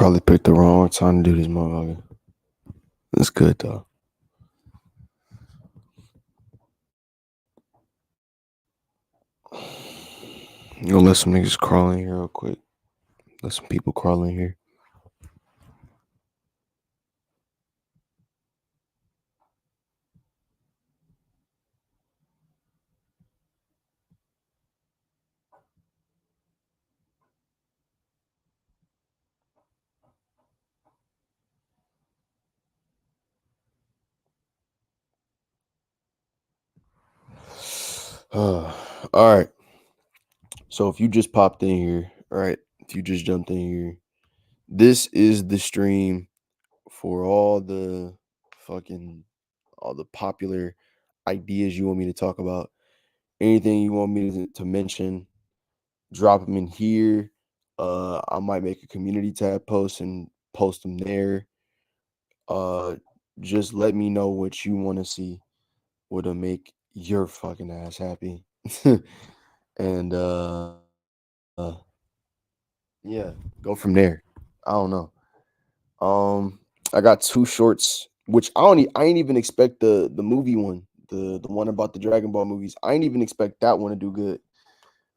Probably picked the wrong time to do this motherfucker. It's good though. You'll let some niggas crawl in here real quick. Let some people crawl in here. All right. So if you just popped in here, right? If you just jumped in here, this is the stream for all the popular ideas you want me to talk about. Anything you want me to mention, drop them in here. I might make a community tab post and post them there. Just let me know what you want to see. What'll make your fucking ass happy. And yeah, go from there. I don't know. I got two shorts, which I ain't even expect the movie one, the one about the Dragon Ball movies. I ain't even expect that one to do good,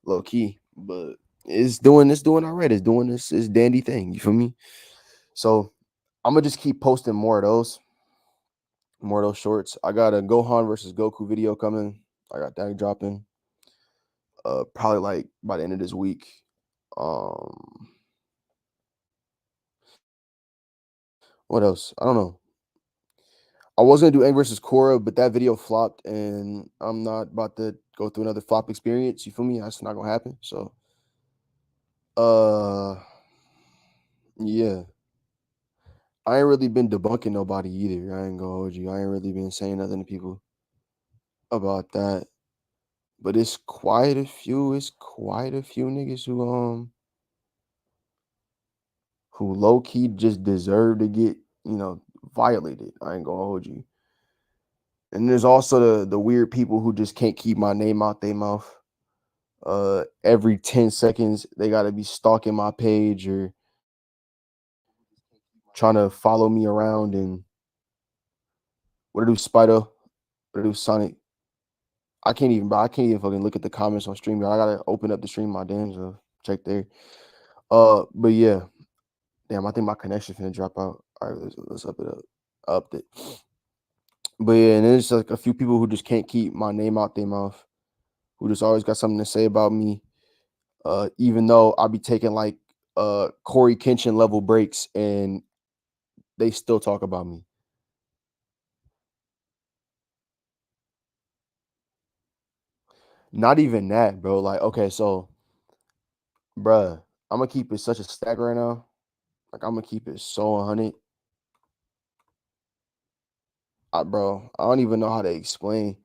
low key. But it's doing all right. It's doing this dandy thing. You feel me? So I'm gonna just keep posting more of those shorts. I got a Gohan versus Goku video coming. I got that dropping. Probably like by the end of this week. Um, what else? I don't know. I was gonna do Aang versus Korra, but that video flopped, and I'm not about to go through another flop experience. You feel me? That's not gonna happen. So, uh, yeah, I ain't really been debunking nobody either. I ain't gonna hold you. I ain't really been saying nothing to people about that. But it's quite a few. It's quite a few niggas who low key just deserve to get violated. I ain't gonna hold you. And there's also the weird people who just can't keep my name out their mouth. Every 10 seconds they gotta be stalking my page or trying to follow me around. And what to do, Spider? What to do, Sonic? I can't even fucking look at the comments on stream. I gotta open up the stream my damn self. Check there. But yeah, damn, I think my connection finna drop out. All right, let's up it up. Upped it. But yeah, and then it's like a few people who just can't keep my name out their mouth, who just always got something to say about me. Even though I'll be taking like Corey Kenshin level breaks and they still talk about me. Not even that, bro. Like, okay, so bruh, I'm gonna keep it such a stack right now. Like, I'm gonna keep it so 100. Bro, I don't even know how to explain.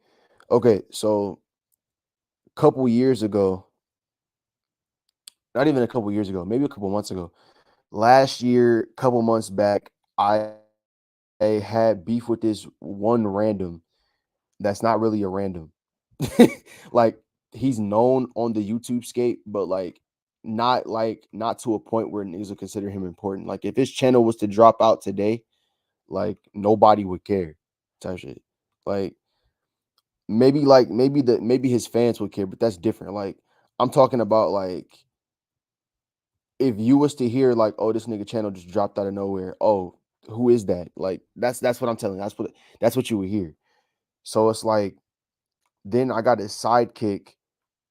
Okay, so a couple years ago, not even a couple years ago, maybe a couple months ago, last year, couple months back, I had beef with this one random that's not really a random. Like, he's known on the YouTube scape, but not to a point where niggas will consider him important. Like, if his channel was to drop out today, like nobody would care. Type shit. Like, maybe his fans would care, but that's different. Like, I'm talking about, like, if you was to hear like, oh, this nigga channel just dropped out of nowhere. Oh, who is that? Like, that's what I'm telling you. That's what you would hear. So it's like, then I got his sidekick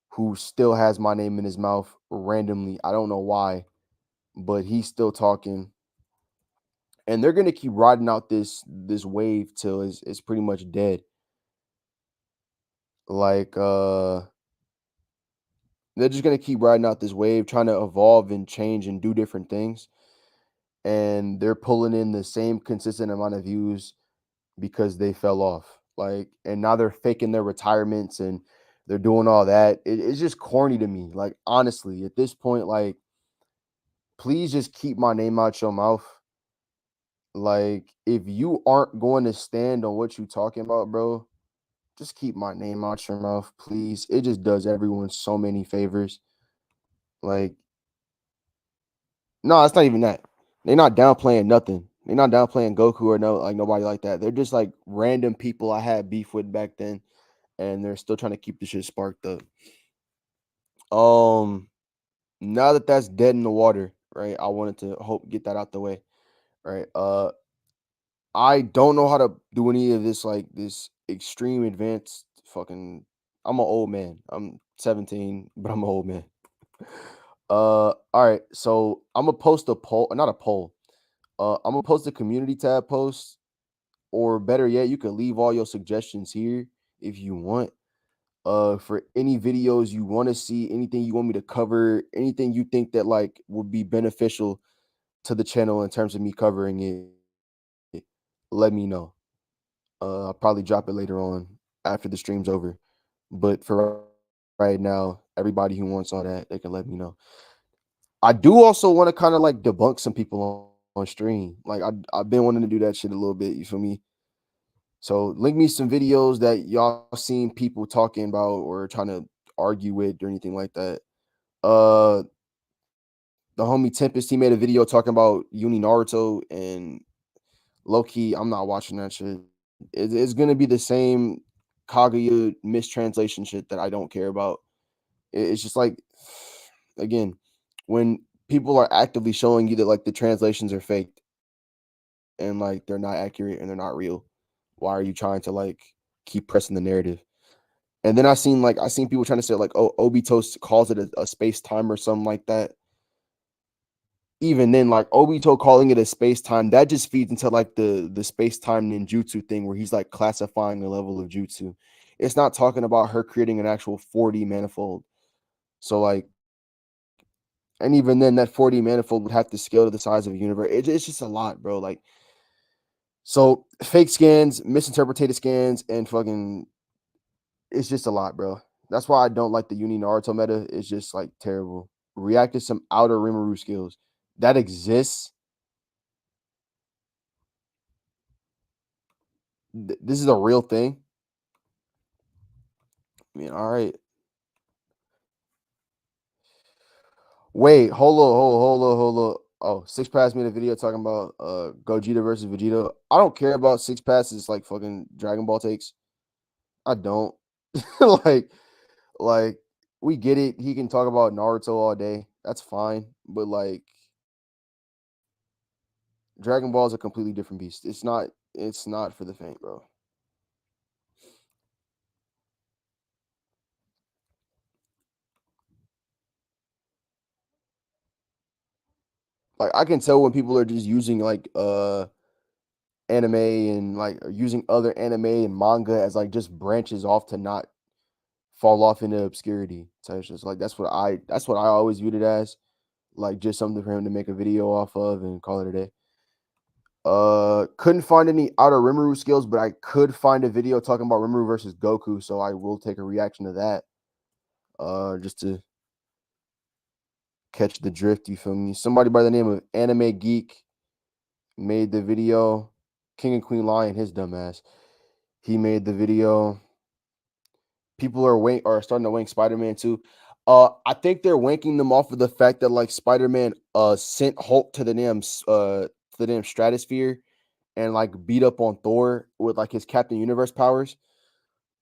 who still has my name in his mouth randomly. I don't know why, but he's still talking. And they're gonna keep riding out this wave till it's pretty much dead. Like, they're just gonna keep riding out this wave, trying to evolve and change and do different things. And they're pulling in the same consistent amount of views because they fell off. Like, and now they're faking their retirements and they're doing all that. It's just corny to me. Like, honestly, at this point, like, please just keep my name out your mouth. Like, if you aren't going to stand on what you're talking about, bro, just keep my name out your mouth, please. It just does everyone so many favors. Like, no, it's not even that. They're not downplaying nothing. They're not downplaying Goku or nobody like that. They're just like random people I had beef with back then, and they're still trying to keep the shit sparked up. Um, Now that that's dead in the water, right? I wanted to hope get that out the way, right? I don't know how to do any of this like this extreme advanced fucking. I'm an old man. I'm 17, but I'm an old man. All right. So I'm gonna post a poll, not a poll. I'm gonna post a community tab post, or better yet, you can leave all your suggestions here if you want. For any videos you want to see, anything you want me to cover, anything you think that like would be beneficial to the channel in terms of me covering it, let me know. I'll probably drop it later on after the stream's over. But for right now, everybody who wants all that, they can let me know. I do also want to kind of like debunk some people on stream. Like I've been wanting to do that shit a little bit. You feel me? So link me some videos that y'all seen people talking about or trying to argue with or anything like that. Uh the homie Tempest, he made a video talking about Uni Naruto, and low key, I'm not watching that shit. It's gonna be the same Kaguya mistranslation shit that I don't care about. It's just like, again, when people are actively showing you that like the translations are faked and like they're not accurate and they're not real, why are you trying to like keep pressing the narrative? And then I seen people trying to say like, oh, Obito calls it a space time or something like that. Even then, like Obito calling it a space time, that just feeds into like the space time ninjutsu thing where he's like classifying a level of jutsu. It's not talking about her creating an actual 4D manifold. So like, and even then, that 4D manifold would have to scale to the size of a universe. It's just a lot, bro. Like, so fake scans, misinterpreted scans, and fucking, it's just a lot, bro. That's why I don't like the Uni Naruto meta. It's just like terrible. React to some outer Rimuru skills that exists. This is a real thing. I mean, all right. Wait, hold on. Oh, Six Pass made a video talking about Gogeta versus Vegeta. I don't care about Six Passes like fucking Dragon Ball takes. I don't. like like we get it. He can talk about Naruto all day. That's fine. But like Dragon Ball is a completely different beast. It's not for the faint, bro. Like I can tell when people are just using like anime and like using other anime and manga as like just branches off to not fall off into obscurity. So it's just like that's what I always viewed it as. Like just something for him to make a video off of and call it a day. Couldn't find any outer Rimuru skills, but I could find a video talking about Rimuru versus Goku, so I will take a reaction to that. Just to catch the drift, you feel me? Somebody by the name of Anime Geek made the video. King and Queen Lion, his dumbass. He made the video. People are starting to wank Spider-Man too. I think they're wanking them off of the fact that like Spider-Man sent Hulk to the damn stratosphere and like beat up on Thor with like his Captain Universe powers.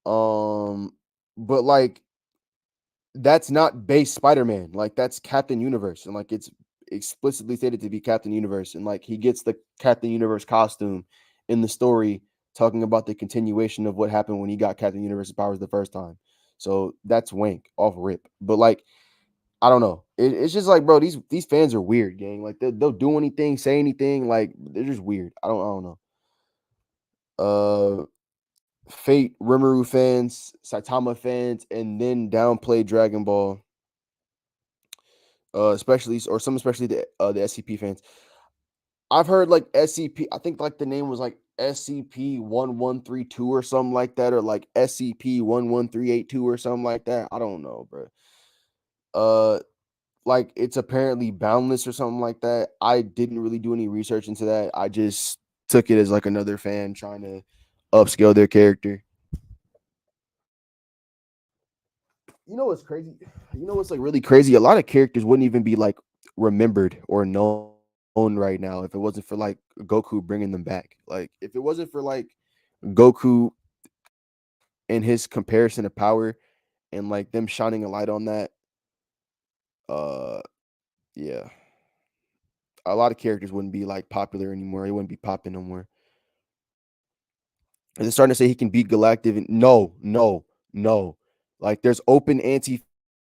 Um, but like that's not base Spider-Man. Like that's Captain Universe, and like it's explicitly stated to be Captain Universe, and like he gets the Captain Universe costume in the story, talking about the continuation of what happened when he got Captain Universe's powers the first time. So that's wank off rip. But like I don't know. It's just like, bro, these fans are weird, gang. Like they'll do anything, say anything. Like they're just weird. I don't know. Fate, Rimuru fans, Saitama fans, and then downplay Dragon Ball, especially or some especially the SCP fans. I've heard like SCP. I think like the name was like SCP-1132 or something like that, or like SCP-11382 or something like that. I don't know, bro. Uh, like it's apparently boundless or something like that. I didn't really do any research into that. I just took it as like another fan trying to upscale their character. You know what's crazy? You know what's like really crazy? A lot of characters wouldn't even be like remembered or known right now if it wasn't for like Goku bringing them back. Like if it wasn't for like Goku and his comparison of power and like them shining a light on that, uh yeah, a lot of characters wouldn't be like popular anymore. They wouldn't be popping no more. And they're starting to say he can beat Galactic. And no, no, no. Like there's open anti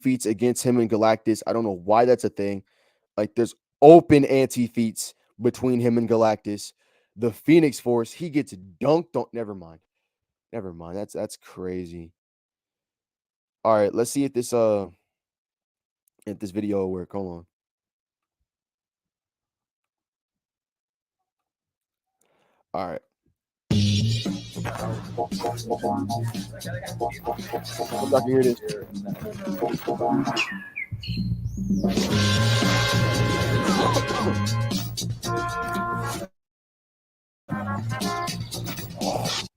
feats against him and Galactus. I don't know why that's a thing. Like there's open anti feats between him and Galactus. The Phoenix Force, he gets dunked on. Never mind. Never mind. That's crazy. All right, let's see if this video will work. Hold on. All right. Hope y'all can hear this.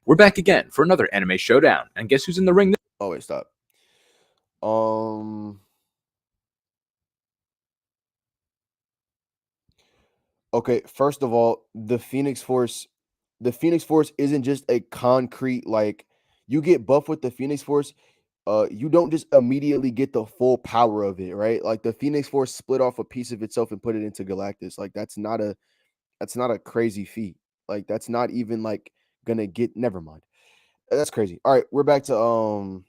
We're back again for another anime showdown, and guess who's in the ring? Oh wait, stop. Okay, first of all, the Phoenix Force isn't just a concrete like you get buff with the Phoenix Force, you don't just immediately get the full power of it, right? Like the Phoenix Force split off a piece of itself and put it into Galactus. Like that's not a crazy feat. Like that's not even like gonna get never mind. That's crazy. All right, we're back to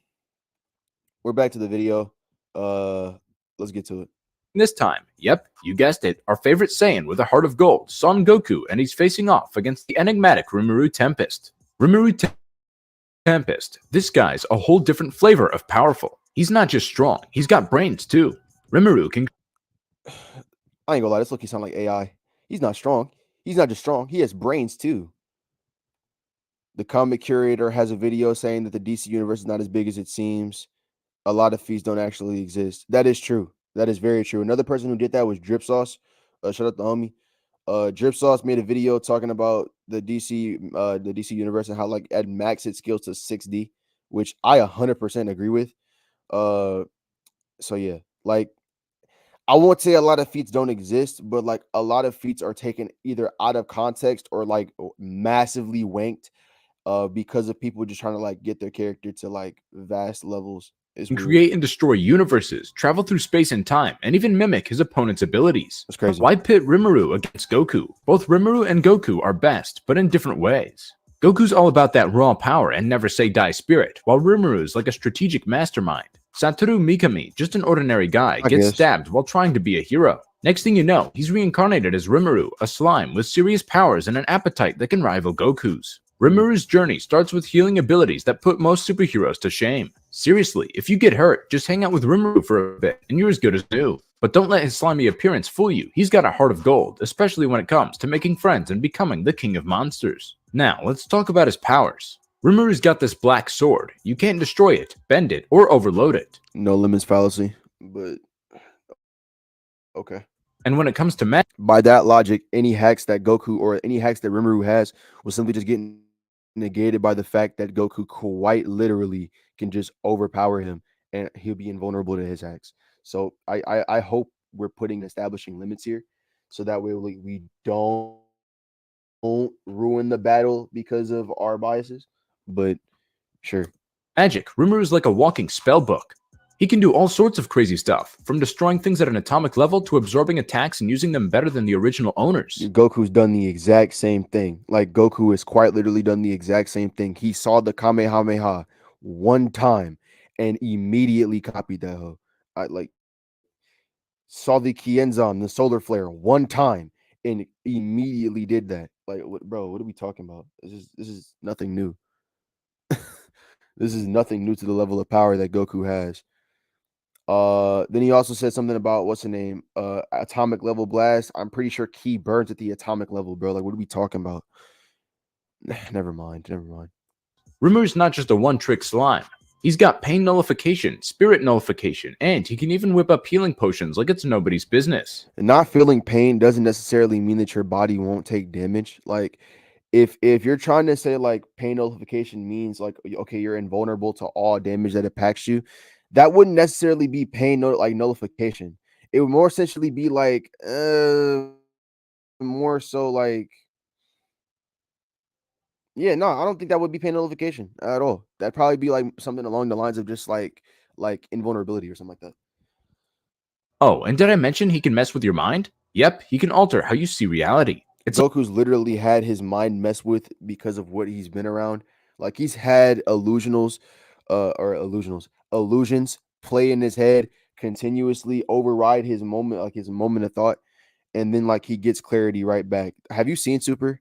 the video. Let's get to it. This time, yep, you guessed it, our favorite Saiyan with a heart of gold, Son Goku, and he's facing off against the enigmatic Rimuru Tempest. Tempest, this guy's a whole different flavor of powerful. He's not just strong, he's got brains too. Rimuru can... I ain't gonna lie, this look sound like AI. He's not strong. He's not just strong, he has brains too. The comic curator has a video saying that the DC universe is not as big as it seems. A lot of feats don't actually exist. That is true. That is very true. Another person who did that was Drip Sauce. Shout out to homie. Drip Sauce made a video talking about the DC universe and how like at max it scales to 6D, which I 100% agree with. So yeah, like I won't say a lot of feats don't exist, but like a lot of feats are taken either out of context or like massively wanked because of people just trying to like get their character to like vast levels. Can create and destroy universes, travel through space and time, and even mimic his opponent's abilities. That's crazy. Why pit Rimuru against Goku? Both Rimuru and Goku are best, but in different ways. Goku's all about that raw power and never say die spirit, while Rimuru's like a strategic mastermind. Satoru Mikami, just an ordinary guy, gets stabbed while trying to be a hero. Next thing you know, he's reincarnated as Rimuru, a slime with serious powers and an appetite that can rival Goku's. Rimuru's journey starts with healing abilities that put most superheroes to shame. Seriously, if you get hurt, just hang out with Rimuru for a bit and you're as good as new. But don't let his slimy appearance fool you. He's got a heart of gold, especially when it comes to making friends and becoming the king of monsters. Now, let's talk about his powers. Rimuru's got this black sword. You can't destroy it, bend it, or overload it. No limits fallacy, but okay. And when it comes to magic, by that logic, any hacks that Goku or any hacks that Rimuru has will simply just get negated by the fact that Goku quite literally can just overpower him and he'll be invulnerable to his hacks. So I hope we're establishing limits here, so that way we don't ruin the battle because of our biases. But sure. Magic, Rimuru's like a walking spell book. He can do all sorts of crazy stuff, from destroying things at an atomic level to absorbing attacks and using them better than the original owners. Goku's done the exact same thing. Like Goku has quite literally done the exact same thing. He saw the Kamehameha one time and immediately copied that hoe. I like saw the Kienzan, the solar flare one time and immediately did that. Like bro, what are we talking about? This is nothing new. This is nothing new to the level of power that Goku has. Then he also said something about what's the name? Atomic level blast. I'm pretty sure Ki burns at the atomic level, bro. Like, what are we talking about? Never mind. Rimuru's not just a one-trick slime. He's got pain nullification, spirit nullification, and he can even whip up healing potions like it's nobody's business. And not feeling pain doesn't necessarily mean that your body won't take damage. Like, if you're trying to say like pain nullification means like okay, you're invulnerable to all damage that impacts you, that wouldn't necessarily be pain like nullification. It would more essentially be like more so like, yeah, no, I don't think that would be pain nullification at all. That'd probably be like something along the lines of just like invulnerability or something like that. Oh, and did I mention he can mess with your mind? Yep, he can alter how you see reality. It's Goku's literally had his mind messed with because of what he's been around. Like he's had illusions play in his head continuously, override his moment, like his moment of thought, and then like he gets clarity right back. Have you seen Super?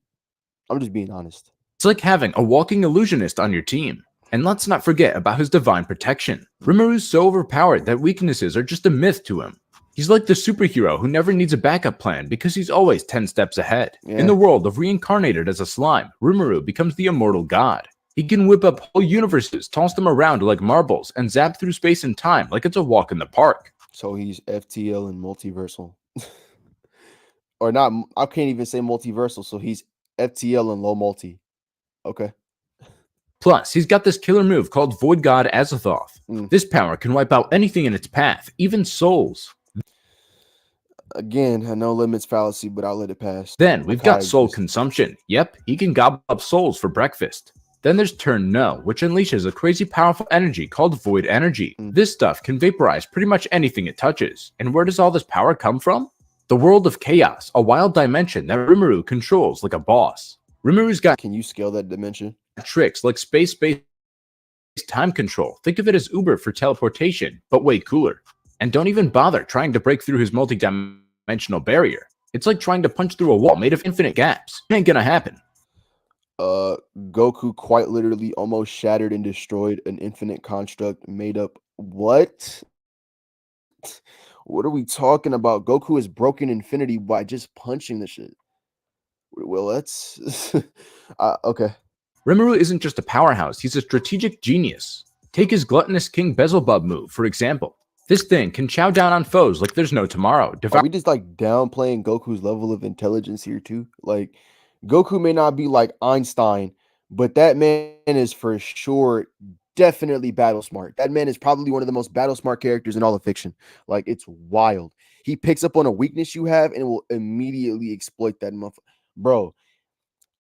I'm just being honest. It's like having a walking illusionist on your team. And let's not forget about his divine protection. Rimuru so overpowered that weaknesses are just a myth to him. He's like the superhero who never needs a backup plan because he's always 10 steps ahead. Yeah. In the world of reincarnated as a slime, Rimuru becomes the immortal god. He can whip up whole universes, toss them around like marbles, and zap through space and time like it's a walk in the park. So he's FTL and multiversal. Or not, I can't even say multiversal, so he's FTL and low multi. Okay. Plus, he's got this killer move called Void God Azathoth. Mm. This power can wipe out anything in its path, even souls. Again, a no limits fallacy, but I'll let it pass. Then we've With how got soul exists. consumption. Yep, he can gobble up souls for breakfast. Then there's Turn No, which unleashes a crazy powerful energy called Void Energy. Mm. This stuff can vaporize pretty much anything it touches. And where does all this power come from? The world of chaos, a wild dimension that Rimuru controls like a boss. Rimuru's got Can you scale that dimension? tricks like space time control. Think of it as Uber for teleportation, but way cooler. And don't even bother trying to break through his multi-dimensional barrier. It's like trying to punch through a wall made of infinite gaps. It ain't gonna happen. Goku quite literally almost shattered and destroyed an infinite construct made up. What? What are we talking about? Goku has broken infinity by just punching the shit. Well, that's okay. Rimuru isn't just a powerhouse, he's a strategic genius. Take his gluttonous King Beelzebub move, for example. This thing can chow down on foes like there's no tomorrow. Are we just like downplaying Goku's level of intelligence here too? Like, Goku may not be like Einstein, but that man is for sure definitely battle smart. That man is probably one of the most battle smart characters in all of fiction. Like, it's wild. He picks up on a weakness you have and will immediately exploit that motherfucker. Bro,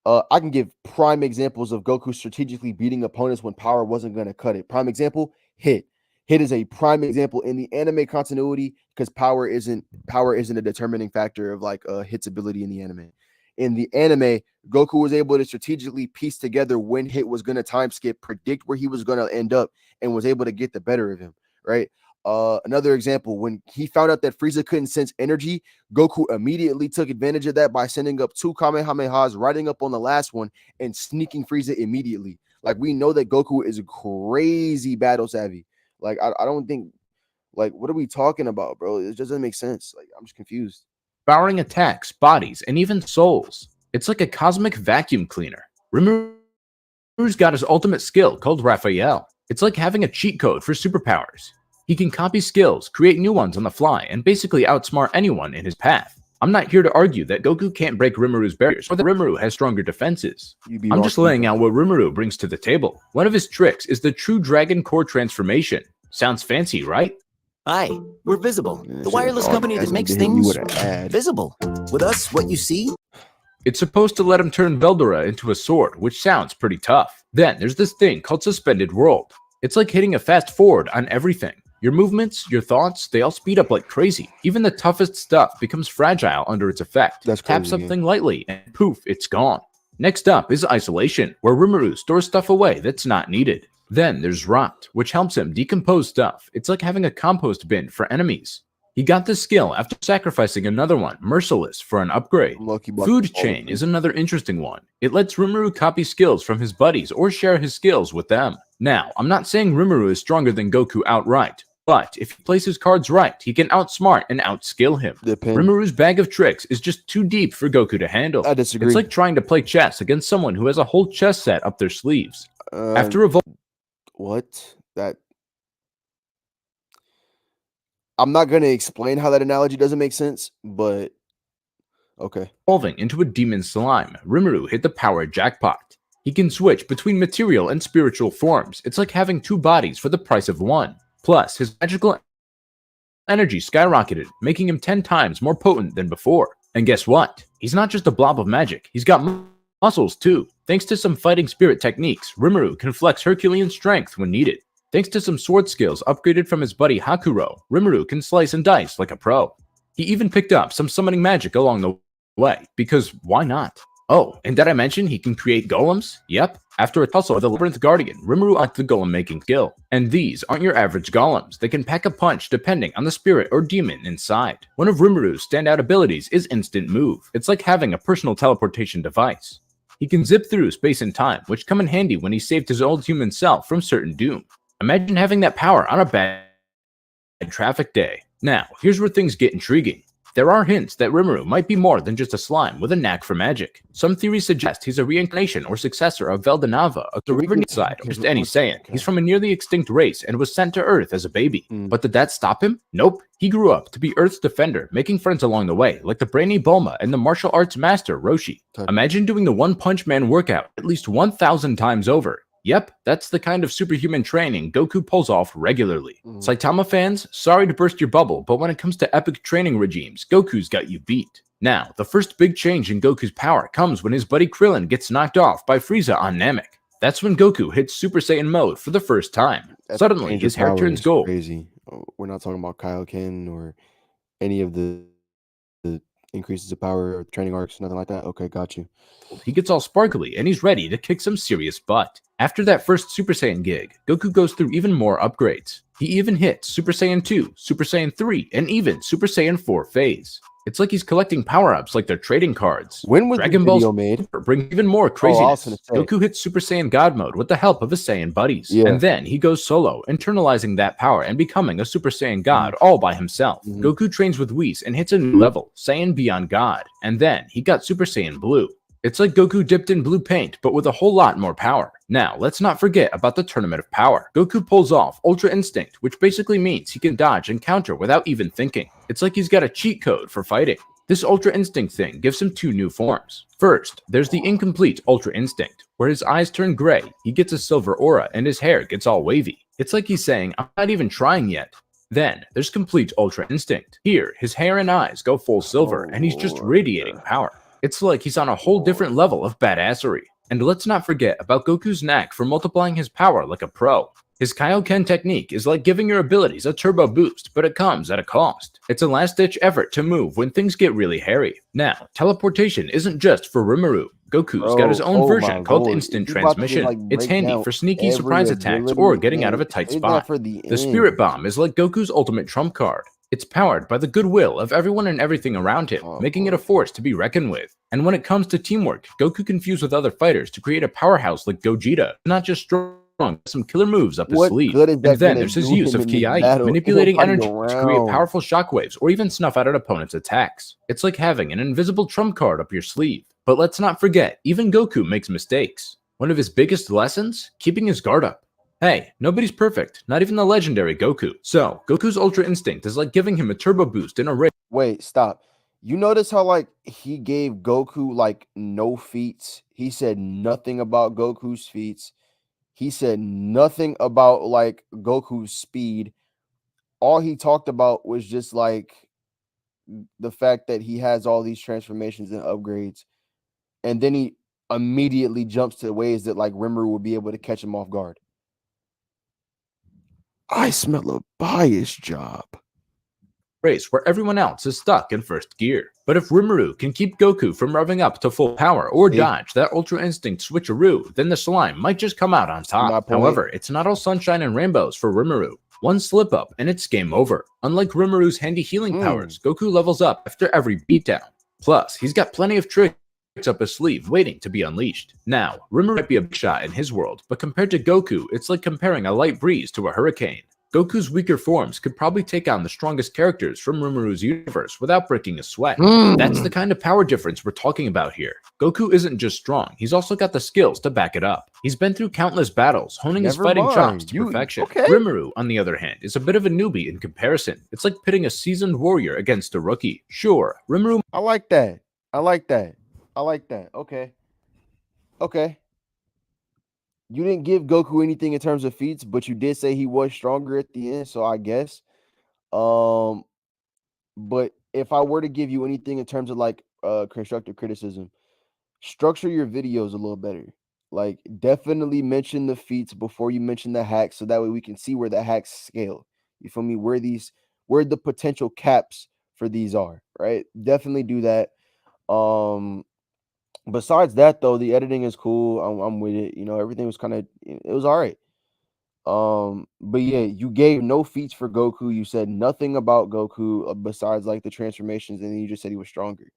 I can give prime examples of Goku strategically beating opponents when power wasn't going to cut it. Prime example, Hit. Hit is a prime example in the anime continuity because power isn't a determining factor of like Hit's ability in the anime. In the anime, Goku was able to strategically piece together when Hit was going to time skip, predict where he was going to end up, and was able to get the better of him, right? Another example, when he found out that Frieza couldn't sense energy, Goku immediately took advantage of that by sending up 2 Kamehamehas, riding up on the last one, and sneaking Frieza immediately. Like, we know that Goku is crazy battle savvy. Like, I don't think, like, what are we talking about, bro? It just doesn't make sense. Like, I'm just confused. Devouring attacks, bodies, and even souls. It's like a cosmic vacuum cleaner. Rimuru's got his ultimate skill called Raphael. It's like having a cheat code for superpowers. He can copy skills, create new ones on the fly, and basically outsmart anyone in his path. I'm not here to argue that Goku can't break Rimuru's barriers or that Rimuru has stronger defenses. I'm just laying out what Rimuru brings to the table. One of his tricks is the True Dragon Core transformation. Sounds fancy, right? Hi, we're Visible, Yeah, the wireless shit, company that that's makes gonna hit you things with an ad. visible. With us, what you see, It's supposed to let him turn Veldora into a sword, which sounds pretty tough. Then there's this thing called Suspended World. It's like hitting a fast forward on everything. Your movements, your thoughts, they all speed up like crazy. Even the toughest stuff becomes fragile under its effect. That's Tap crazy, something lightly and poof, it's gone. Next up is Isolation, where Rimuru stores stuff away that's not needed. Then there's Rot, which helps him decompose stuff. It's like having a compost bin for enemies. He got this skill after sacrificing another one, Merciless, for an upgrade. Lucky block Food all Chain of is them. another interesting one. It lets Rimuru copy skills from his buddies or share his skills with them. Now, I'm not saying Rimuru is stronger than Goku outright, but if he plays his cards right, he can outsmart and outskill him. Depends. Rimuru's bag of tricks is just too deep for Goku to handle. I disagree. It's like trying to play chess against someone who has a whole chess set up their sleeves. After What? That I'm not gonna explain how that analogy doesn't make sense, but okay. evolving into a demon slime, Rimuru hit the power jackpot. He can switch between material and spiritual forms. It's like having 2 bodies for the price of 1. Plus, his magical energy skyrocketed, making him 10 times more potent than before. And guess what? He's not just a blob of magic, he's got muscles too. Thanks to some fighting spirit techniques, Rimuru can flex Herculean strength when needed. Thanks to some sword skills upgraded from his buddy Hakuro, Rimuru can slice and dice like a pro. He even picked up some summoning magic along the way, because why not? Oh, and did I mention he can create golems? Yep. After a tussle with the Labyrinth Guardian, Rimuru unlocked the golem making skill. And these aren't your average golems. They can pack a punch depending on the spirit or demon inside. One of Rimuru's standout abilities is Instant Move. It's like having a personal teleportation device. He can zip through space and time, which come in handy when he saved his old human self from certain doom. Imagine having that power on a bad traffic day. Now, here's where things get intriguing. There are hints that Rimuru might be more than just a slime with a knack for magic. Some theories suggest he's a reincarnation or successor of Veldanava, of the River side, or just any Saiyan. He's from a nearly extinct race and was sent to Earth as a baby. But did that stop him? Nope. He grew up to be Earth's defender, making friends along the way, like the brainy Bulma and the martial arts master Roshi. Imagine doing the One Punch Man workout at least 1,000 times over. Yep, that's the kind of superhuman training Goku pulls off regularly. Saitama fans, sorry to burst your bubble, but when it comes to epic training regimes, Goku's got you beat. Now, the first big change in Goku's power comes when his buddy Krillin gets knocked off by Frieza on Namek. That's when Goku hits Super Saiyan mode for the first time. Suddenly, his hair turns gold. Crazy. We're not talking about Kaioken or any of the increases of power or training arcs, nothing like that. Okay, got you. He gets all sparkly and he's ready to kick some serious butt. After that first Super Saiyan gig, Goku goes through even more upgrades. He even hits Super Saiyan 2, Super Saiyan 3, and even Super Saiyan 4 phase. It's like he's collecting power-ups like they're trading cards. When was Dragon the video Ball made? Bring even more craziness. Goku hits Super Saiyan God mode with the help of his Saiyan buddies. And then he goes solo, internalizing that power and becoming a Super Saiyan God all by himself. Goku trains with Whis and hits a new level, Saiyan Beyond God. And then he got Super Saiyan Blue. It's like Goku dipped in blue paint, but with a whole lot more power. Now, let's not forget about the Tournament of Power. Goku pulls off Ultra Instinct, which basically means he can dodge and counter without even thinking. It's like he's got a cheat code for fighting. This Ultra Instinct thing gives him two new forms. First, there's the incomplete Ultra Instinct, where his eyes turn gray, he gets a silver aura, and his hair gets all wavy. It's like he's saying, I'm not even trying yet. Then, there's complete Ultra Instinct. Here, his hair and eyes go full silver, and he's just radiating power. It's like he's on a whole different level of badassery. And let's not forget about Goku's knack for multiplying his power like a pro. His Kaioken technique is like giving your abilities a turbo boost, but it comes at a cost. It's a last-ditch effort to move when things get really hairy. Now, teleportation isn't just for Rimuru. Goku's got his own version called Instant Transmission. It's handy for sneaky surprise attacks or getting out of a tight spot. The Spirit Bomb is like Goku's ultimate trump card. It's powered by the goodwill of everyone and everything around him, making it a force to be reckoned with. And when it comes to teamwork, Goku can fuse with other fighters to create a powerhouse like Gogeta, not just strong, some killer moves up his sleeve. And then there's his use of Kiai, manipulating energy to create powerful shockwaves or even snuff out an opponent's attacks. It's like having an invisible trump card up your sleeve. But let's not forget, even Goku makes mistakes. One of his biggest lessons? Keeping his guard up. Hey, nobody's perfect, not even the legendary Goku. So, Goku's Ultra Instinct is like giving him a turbo boost in a race. Wait, stop. You notice how, like, he gave Goku, like, no feats? He said nothing about Goku's feats. He said nothing about, like, Goku's speed. All he talked about was just, like, the fact that he has all these transformations and upgrades. And then he immediately jumps to ways that, like, Rimuru would be able to catch him off guard. I smell a bias job. Race where everyone else is stuck in first gear. But if Rimuru can keep Goku from revving up to full power or dodge that Ultra Instinct switcheroo, then the slime might just come out on top. However, it's not all sunshine and rainbows for Rimuru. One slip up and it's game over. Unlike Rimuru's handy healing powers, Goku levels up after every beatdown. Plus, he's got plenty of tricks up his sleeve waiting to be unleashed. Now, Rimuru might be a big shot in his world, but compared to Goku, it's like comparing a light breeze to a hurricane. Goku's weaker forms could probably take on the strongest characters from Rimuru's universe without breaking a sweat. That's the kind of power difference we're talking about here. Goku isn't just strong, he's also got the skills to back it up. He's been through countless battles, honing his fighting chops to perfection. Rimuru, on the other hand, is a bit of a newbie in comparison. It's like pitting a seasoned warrior against a rookie. Sure, Rimuru... I like that. I like that. I like that. Okay. Okay. You didn't give Goku anything in terms of feats, but you did say he was stronger at the end, so I guess. But if I were to give you anything in terms of like constructive criticism, structure your videos a little better. Like definitely mention the feats before you mention the hacks, so that way we can see where the hacks scale. You feel me? Where the potential caps for these are, right? Definitely do that. Besides that though, the editing is cool. I'm with it. You know, everything was kind of, it was all right. But yeah, you gave no feats for Goku. You said nothing about Goku besides like the transformations, and then you just said he was stronger.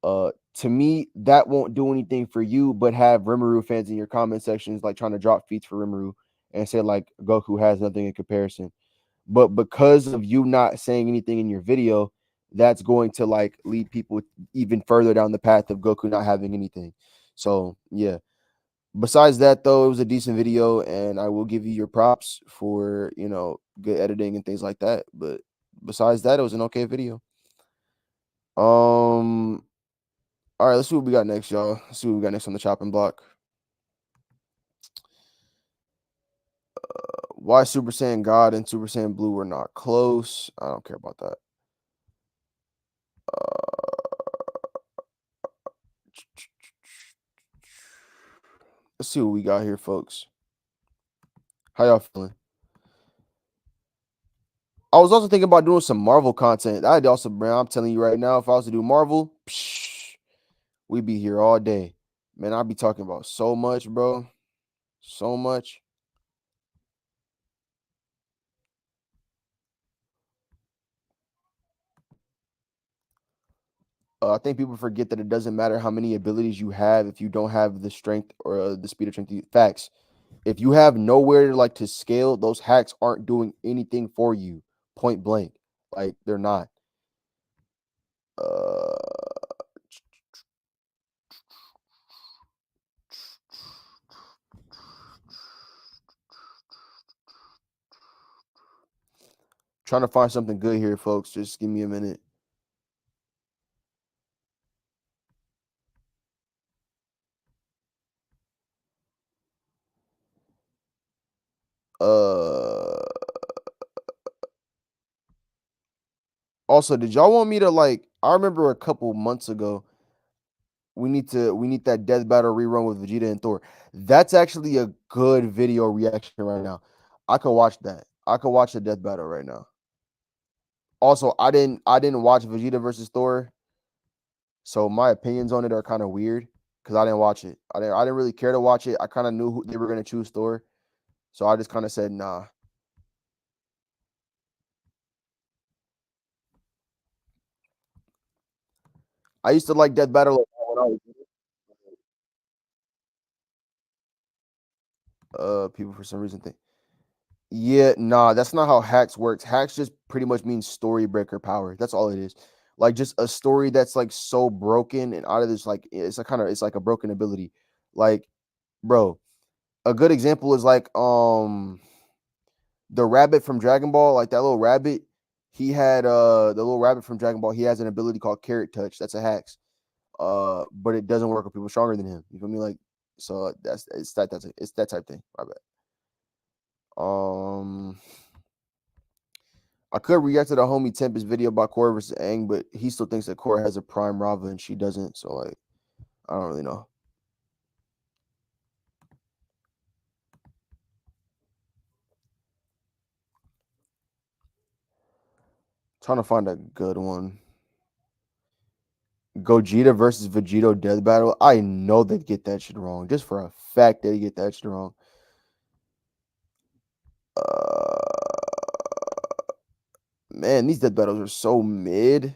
To me, that won't do anything for you, but have Rimuru fans in your comment sections like trying to drop feats for Rimuru and say like Goku has nothing in comparison. But because of you not saying anything in your video, that's going to like lead people even further down the path of Goku not having anything. So yeah. Besides that, though, it was a decent video, and I will give you your props for, you know, good editing and things like that. But besides that, it was an okay video. All right, let's see what we got next, y'all. Let's see what we got next on the chopping block. Why Super Saiyan God and Super Saiyan Blue were not close. I don't care about that. Let's see what we got here, folks. How y'all feeling? I was also thinking about doing some Marvel content. I'd also, bro, I'm telling you right now, if I was to do Marvel, we'd be here all day. Man, I'd be talking about so much, bro. So much. I think people forget that it doesn't matter how many abilities you have if you don't have the strength or the speed of strength. Facts. If you have nowhere like to scale, those hacks aren't doing anything for you. Point blank, like they're not. Trying to find something good here, folks. Just give me a minute. Also, did y'all want me to like? I remember a couple months ago, we need that death battle rerun with Vegeta and Thor. That's actually a good video reaction right now. I could watch that. I could watch the death battle right now. Also, I didn't watch Vegeta versus Thor, so my opinions on it are kind of weird because I didn't watch it. I didn't really care to watch it. I kind of knew who they were gonna choose Thor, so I just kind of said nah. I used to like Death Battle when I was people for some reason think. Yeah, nah, that's not how hacks works. Hacks just pretty much means story breaker power. That's all it is. Like just a story that's like so broken and out of this, like it's like a broken ability. Like, bro, a good example is like the rabbit from Dragon Ball, like that little rabbit. He had the little rabbit from Dragon Ball, he has an ability called Carrot Touch. That's a hacks. But it doesn't work with people stronger than him. You feel me? Like, so it's that type thing. My bad. I could react to the homie Tempest video about Korra versus Aang, but he still thinks that Korra has a prime Rava and she doesn't. So like, I don't really know. Trying to find a good one. Gogeta versus Vegito death battle. I know they'd get that shit wrong. Just for a fact they get that shit wrong. Man, these death battles are so mid.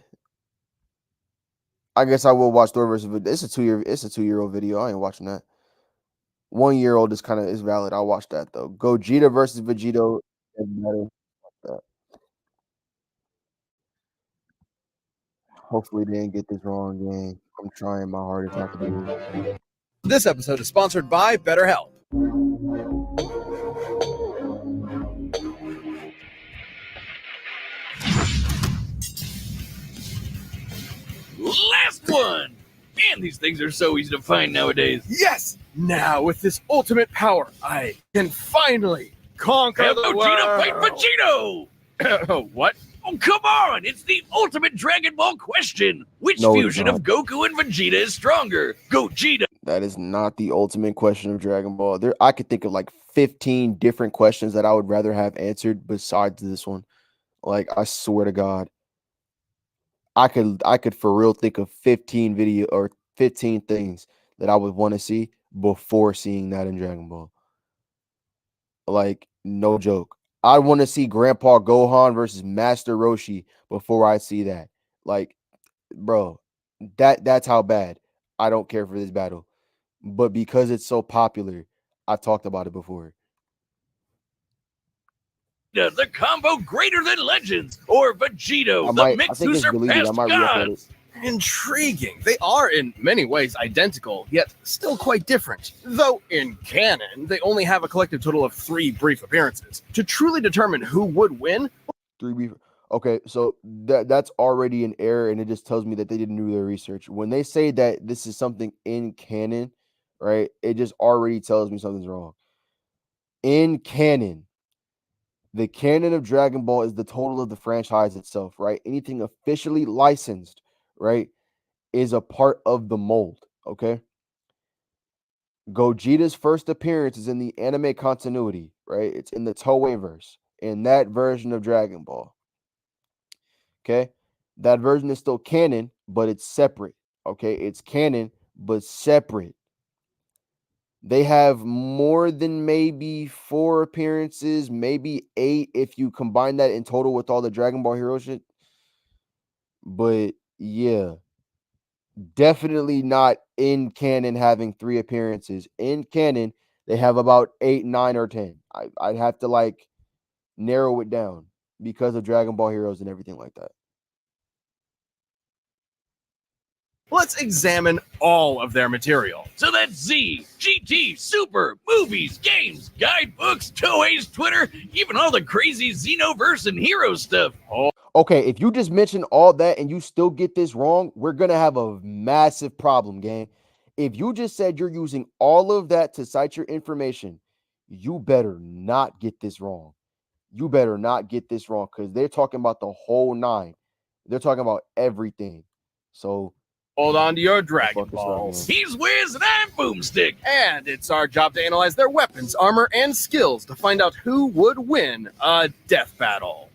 I guess I will watch Thor versus Vegeta. It's a 2-year-old video. I ain't watching that. 1-year-old is valid. I'll watch that though. Gogeta versus Vegito. Hopefully they didn't get this wrong, gang. I'm trying my hardest not to do it. This episode is sponsored by BetterHelp. Last one! Man, these things are so easy to find nowadays. Yes! Now, with this ultimate power, I can finally conquer the world. Vegeta fight Vegito! What? Oh, come on! It's the ultimate Dragon Ball question! Which No, it's fusion of Goku and Vegeta is stronger? Gogeta That is not the ultimate question of Dragon Ball. I could think of like 15 different questions that I would rather have answered besides this one. Like, I swear to God, I could for real think of 15 things that I would want to see before seeing that in Dragon Ball. Like, no joke. I want to see Grandpa Gohan versus Master Roshi before I see that. Like, bro, that's how bad I don't care for this battle. But because it's so popular, I've talked about it before. the combo greater than legends, or Vegito, I the mix think who it's deleted. I surpassed might re-up at it. gods. Intriguing. They are in many ways identical, yet still quite different. Though in canon, they only have a collective total of 3 brief appearances. To truly determine who would win, 3 beef. Okay, so that's already an error, and it just tells me that they didn't do their research. When they say that this is something in canon, right? It just already tells me something's wrong. In canon, the canon of Dragon Ball is the total of the franchise itself, right? Anything officially licensed, right, is a part of the mold, okay? Gogeta's first appearance is in the anime continuity, right? It's in the Toei verse, in that version of Dragon Ball. Okay, that version is still canon, but it's separate. Okay, it's canon, but separate. They have more than maybe 4 appearances, maybe 8 if you combine that in total with all the Dragon Ball Hero shit. But yeah, definitely not in canon having 3 appearances. In canon, they have about 8, 9, or 10. I'd have to like narrow it down because of Dragon Ball Heroes and everything like that. let's examine all of their material. So that's Z, GT, Super, movies, games, guidebooks, Toei's Twitter, even all the crazy Xenoverse and Hero stuff. Okay, if you just mention all that and you still get this wrong, we're going to have a massive problem, gang. If you just said you're using all of that to cite your information, you better not get this wrong. You better not get this wrong because they're talking about the whole 9. They're talking about everything. So Hold on to your fuck Dragon is wrong, Balls. He's Wiz and I'm Boomstick. And it's our job to analyze their weapons, armor, and skills to find out who would win a death battle.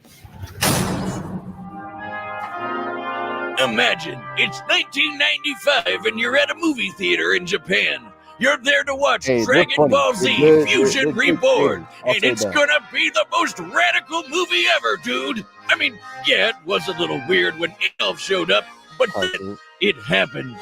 Imagine it's 1995 and you're at a movie theater in Japan. You're there to watch Hey, they're Dragon funny. Ball Z They're Fusion good Reborn, creators. I'll and say it's that. gonna be the most radical movie ever, dude. I mean, yeah, it was a little weird when Elf showed up, but All right, then dude. it happened.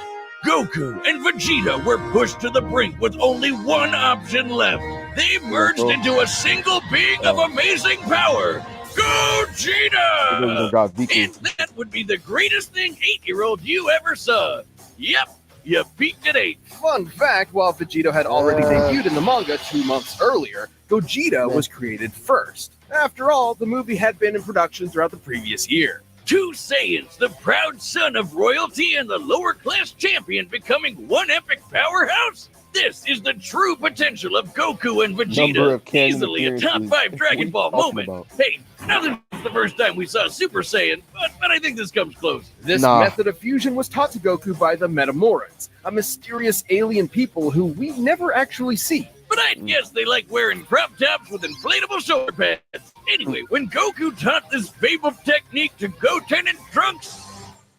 Goku and Vegeta were pushed to the brink with only one option left. They merged into a single being of amazing power, They're Gogeta! gonna drop And Viku. that would be the greatest thing 8-year-old you ever saw. Yep, you peaked at 8. Fun fact, while Vegito had already debuted in the manga 2 months earlier, Gogeta was created first. After all, the movie had been in production throughout the previous year. 2 Saiyans, the proud son of royalty and the lower class champion becoming one epic powerhouse? This is the true potential of Goku and Number Vegeta. of canon Easily a top appearances. 5 Dragon What are Ball you talking moment. about? Hey, nothing was the first time we saw Super Saiyan, but I think this comes close. This Nah. method of fusion was taught to Goku by the Metamorans, a mysterious alien people who we never actually see. But I'd guess they like wearing crop tops with inflatable shoulder pads. Anyway, when Goku taught this Fable technique to Goten and Trunks,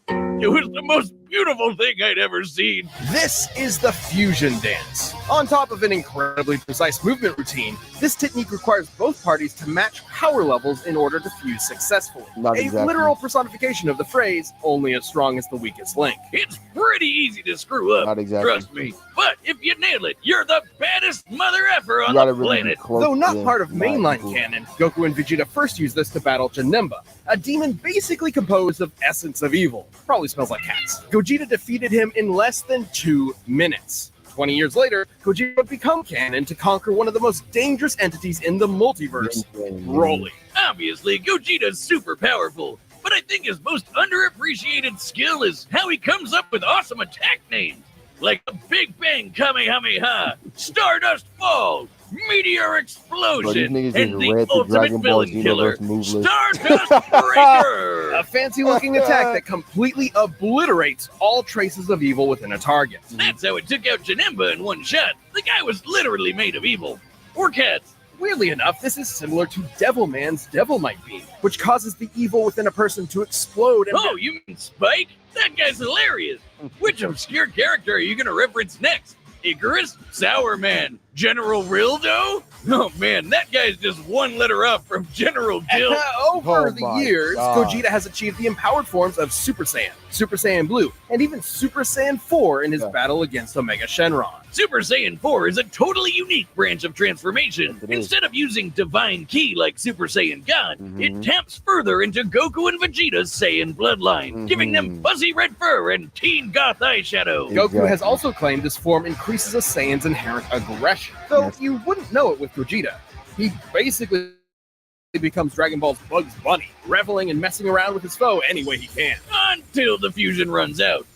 it was the most beautiful thing I'd ever seen. This is the fusion dance. On top of an incredibly precise movement routine, this technique requires both parties to match power levels in order to fuse successfully. Not A exactly. literal personification of the phrase, only as strong as the weakest link. It's pretty easy to screw up, Not exactly. trust me. But if you nail it, you're the baddest mother effer You on gotta the really be planet. close Though not to part of not mainline equal. canon, Goku and Vegeta first used this to battle Janemba, a demon basically composed of essence of evil. Probably smells like cats. Gogeta defeated him in less than 2 minutes. 20 years later, Gogeta would become canon to conquer one of the most dangerous entities in the multiverse, Broly. Obviously, Gogeta's super powerful, but I think his most underappreciated skill is how he comes up with awesome attack names. Like the Big Bang Kamehameha, Stardust Fall, meteor Bro, these explosion, niggas and just the read the ultimate Dragon Ball villain killer, Xenoverse move list. Stardust Breaker. A fancy-looking attack that completely obliterates all traces of evil within a target. That's how it took out Janemba in one shot. The guy was literally made of evil. Or cats. Weirdly enough, this is similar to Devilman's Devilmite Beam, which causes the evil within a person to explode and Oh, you mean Spike? That guy's hilarious. Which obscure character are you going to reference next? Icarus? Sour Man? General Rildo? Oh man, that guy's just one letter up from General Dill. Over Oh the my years, God. Gogeta has achieved the empowered forms of Super Saiyan, Super Saiyan Blue, and even Super Saiyan 4 in his Yeah. battle against Omega Shenron. Super Saiyan 4 is a totally unique branch of transformation. Yes, it is. Instead of using Divine Ki like Super Saiyan God, Mhm. it taps further into Goku and Vegeta's Saiyan bloodline, giving them Mhm. fuzzy red fur and teen goth eyeshadow. Goku has Exactly. also claimed this form increases a Saiyan's inherent aggression, though Yes. you wouldn't know it with Gogeta. He basically becomes Dragon Ball's Bugs Bunny, reveling and messing around with his foe any way he can. Until the fusion runs out.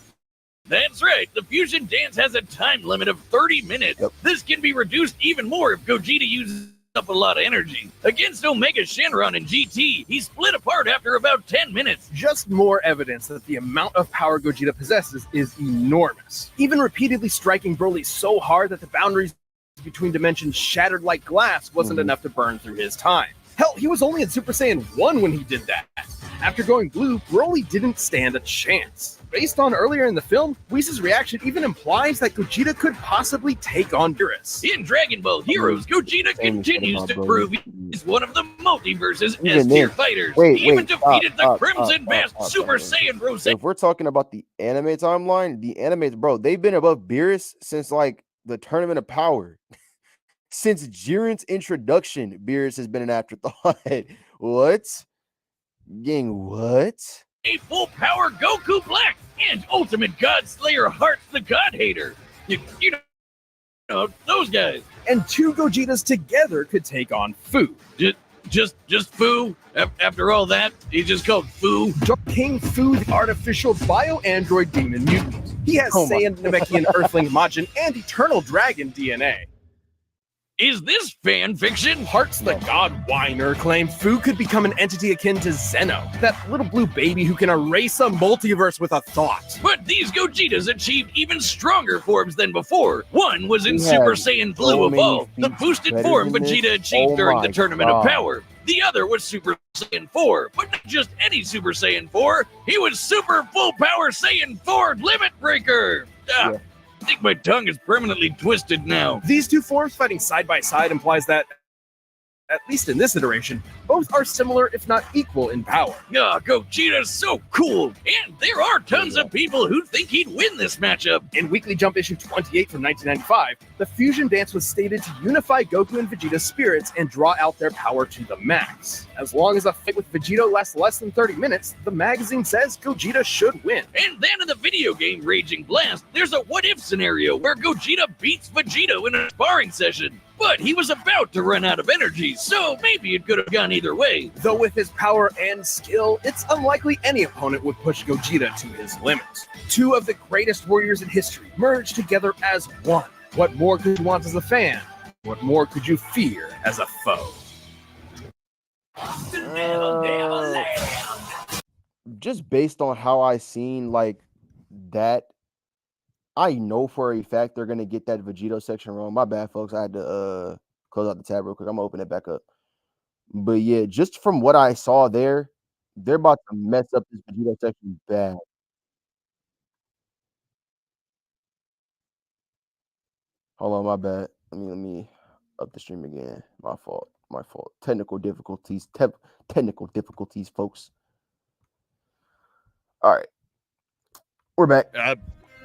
That's right, the fusion dance has a time limit of 30 minutes. Yep. This can be reduced even more if Gogeta uses up a lot of energy. Against Omega Shenron and GT, he split apart after about 10 minutes. Just more evidence that the amount of power Gogeta possesses is enormous. Even repeatedly striking Broly so hard that the boundaries between dimensions shattered like glass wasn't Mhm. enough to burn through his time. Hell, he was only in Super Saiyan 1 when he did that. After going blue, Broly didn't stand a chance. Based on earlier in the film, Whis' reaction even implies that Gogeta could possibly take on Beerus. In Dragon Ball Heroes, Gogeta Same continues shit to about prove Broly. he's one of the multiverse's Even S-tier then- fighters. Wait, he even wait, defeated the stop, Crimson Mask stop, Super stop. Saiyan Rose. If we're talking about the anime timeline, the animes, bro, they've been above Beerus since like the Tournament of Power. Since Jiren's introduction, Beerus has been an afterthought. What? Gang, what? A full power Goku Black and Ultimate God Slayer Hearts the God Hater. You know those guys. And two Gogetas together could take on Fu. Just Fu. After all that, he's just called Fu. Dark King Fu, the artificial bio-android demon mutant. He has Oh my- Saiyan, Namekian, Earthling, Majin, and Eternal Dragon DNA. Is this fan fiction? Hearts the God Whiner claimed Fu could become an entity akin to Zeno, that little blue baby who can erase a multiverse with a thought. But these Gogetas achieved even stronger forms than before. One was in He Super had Saiyan so Blue many Evolved, the feats boosted better form than this. Vegeta achieved Oh during the my Tournament of God. Power. The other was Super Saiyan 4, but not just any Super Saiyan 4. He was Super Full Power Saiyan 4 Limit Breaker. Ah, Yeah. I think my tongue is permanently twisted now. These two forms fighting side by side implies that, at least in this iteration, both are similar if not equal in power. Ah, Gogeta's so cool, and there are tons of people who think he'd win this matchup. In Weekly Jump issue 28 from 1995, the fusion dance was stated to unify Goku and Vegeta's spirits and draw out their power to the max. As long as a fight with Vegeta lasts less than 30 minutes, the magazine says Gogeta should win. And then in the video game Raging Blast, there's a what-if scenario where Gogeta beats Vegeta in a sparring session. But he was about to run out of energy, so maybe it could have gone either way. Though with his power and skill, it's unlikely any opponent would push Gogeta to his limit. Two of the greatest warriors in history merged together as one. What more could you want as a fan? What more could you fear as a foe? Just based on how I seen like that, I know for a fact they're gonna get that Vegito section wrong. My bad, folks. I had to close out the tab real quick. I'm gonna open it back up. But yeah, just from what I saw there, they're about to mess up this Vegito section bad. Hold on, my bad. Let me up the stream again. My fault. My fault. Technical difficulties. Technical difficulties, folks. All right. We're back.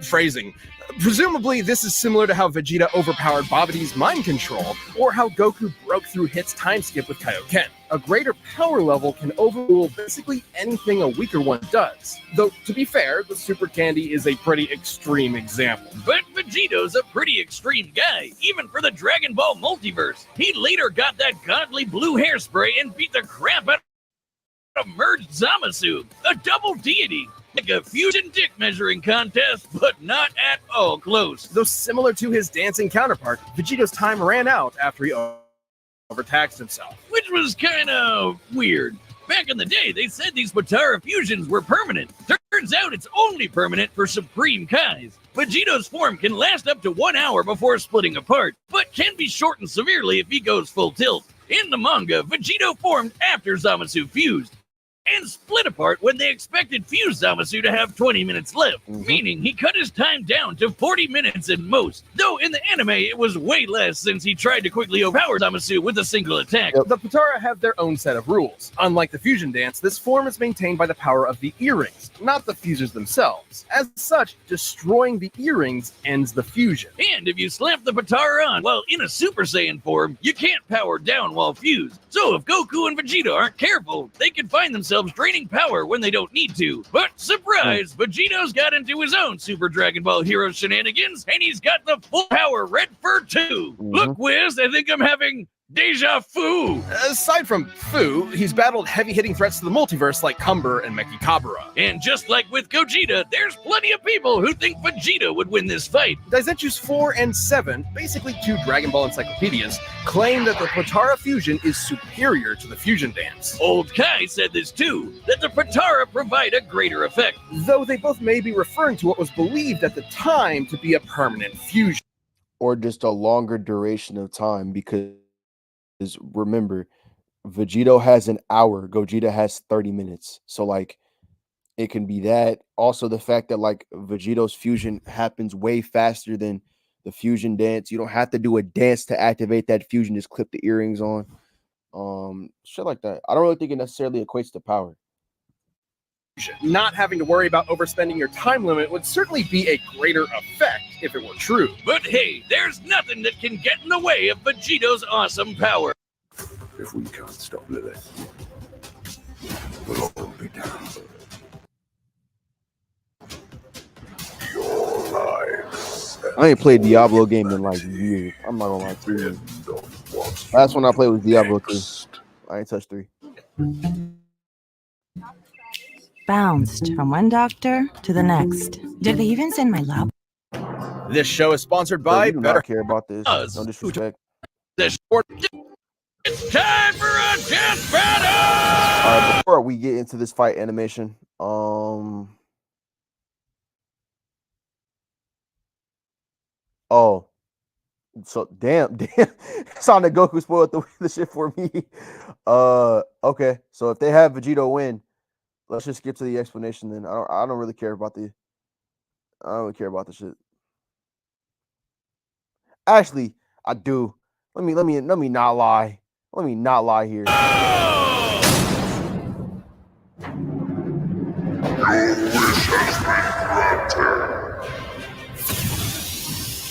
Phrasing. Presumably, this is similar to how Vegeta overpowered Babidi's mind control, or how Goku broke through Hit's time skip with Kaioken. A greater power level can overrule basically anything a weaker one does. Though, to be fair, the Super Candy is a pretty extreme example. But Vegito's a pretty extreme guy, even for the Dragon Ball multiverse. He later got that godly blue hairspray and beat the crap out of merged Zamasu, a double deity. like a fusion dick measuring contest, but not at all close. Though similar to his dancing counterpart, Vegito's time ran out after he overtaxed himself. Which was kind of weird. Back in the day, they said these Potara fusions were permanent. Turns out it's only permanent for Supreme Kais. Vegito's form can last up to 1 hour before splitting apart, but can be shortened severely if he goes full tilt. In the manga, Vegito formed after Zamasu fused, and split apart when they expected fused Zamasu to have 20 minutes left, meaning he cut his time down to 40 minutes at most, though in the anime it was way less since he tried to quickly overpower Zamasu with a single attack. The Potara have their own set of rules. Unlike the fusion dance, this form is maintained by the power of the earrings, not the fusers themselves. As such, destroying the earrings ends the fusion. And if you slap the Potara on while in a Super Saiyan form, you can't power down while fused. So if Goku and Vegeta aren't careful, they can find themselves draining power when they don't need to. But surprise, Vegito's got into his own Super Dragon Ball Hero shenanigans, and he's got the full power Red Fur 2. Look, Wiz, I think I'm having deja vu. Aside from Fu, he's battled heavy-hitting threats to the multiverse like Cumber and Mechikabura. And just like with Gogeta, there's plenty of people who think Vegeta would win this fight. Daizenshus 4 and 7, basically two Dragon Ball encyclopedias, claim that the Potara fusion is superior to the fusion dance. Old Kai said this too, that the Potara provide a greater effect. Though they both may be referring to what was believed at the time to be a permanent fusion. Or just a longer duration of time, because remember, Vegito has an hour, Gogeta has 30 minutes. So like it can be that. Also the fact that like Vegito's fusion happens way faster than the fusion dance. You don't have to do a dance to activate that fusion, just clip the earrings on. Shit like that. I don't really think it necessarily equates to power. Not having to worry about overspending your time limit would certainly be a greater effect if it were true. But hey, there's nothing that can get in the way of Vegito's awesome power. If we can't stop Lilith, we'll all be down. Your lives. I ain't played Diablo game in like years. I'm not gonna lie to you. Last one I played was Diablo 2. I ain't touched 3. Bounced from one doctor to the next. Did they even send my lab? This show is sponsored Bro, by you do not care about this. No disrespect. It's time for a death battle! All right, before we get into this fight animation, oh, so damn, Sonic Goku spoiled the shit for me. Okay, so if they have Vegito win, let's just get to the explanation. Then I don't really care about the shit. Actually, I do. Let me not lie. Let me not lie here.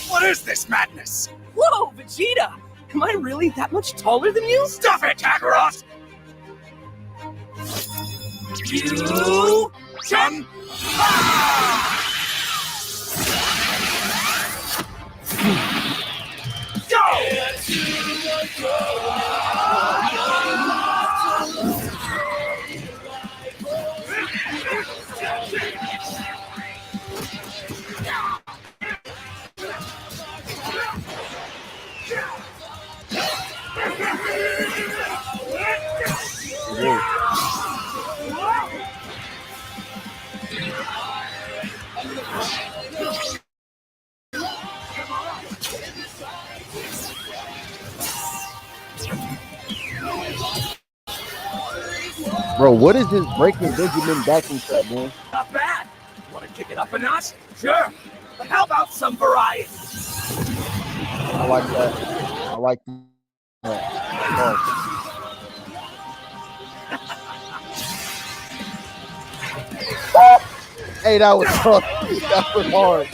What is this madness? Whoa, Vegeta! Am I really that much taller than you? Stop it, Kakarot! You jump! Bro, what is this breaking Benjamin backing trap, man? Not bad. Want to kick it up a notch? Sure. But how about some variety? I like that. I like that. Oh. Hey, that was tough. That was hard.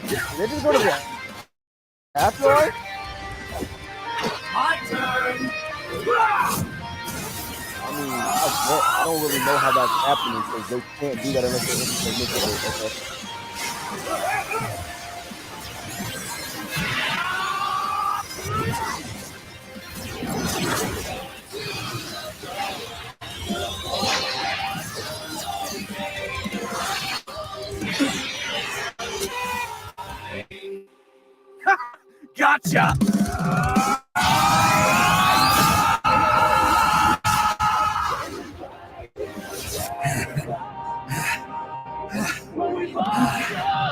Did they just go to the afterlife? My turn. I mean, I don't really know how that's happening because they can't do that unless they make it. Gotcha!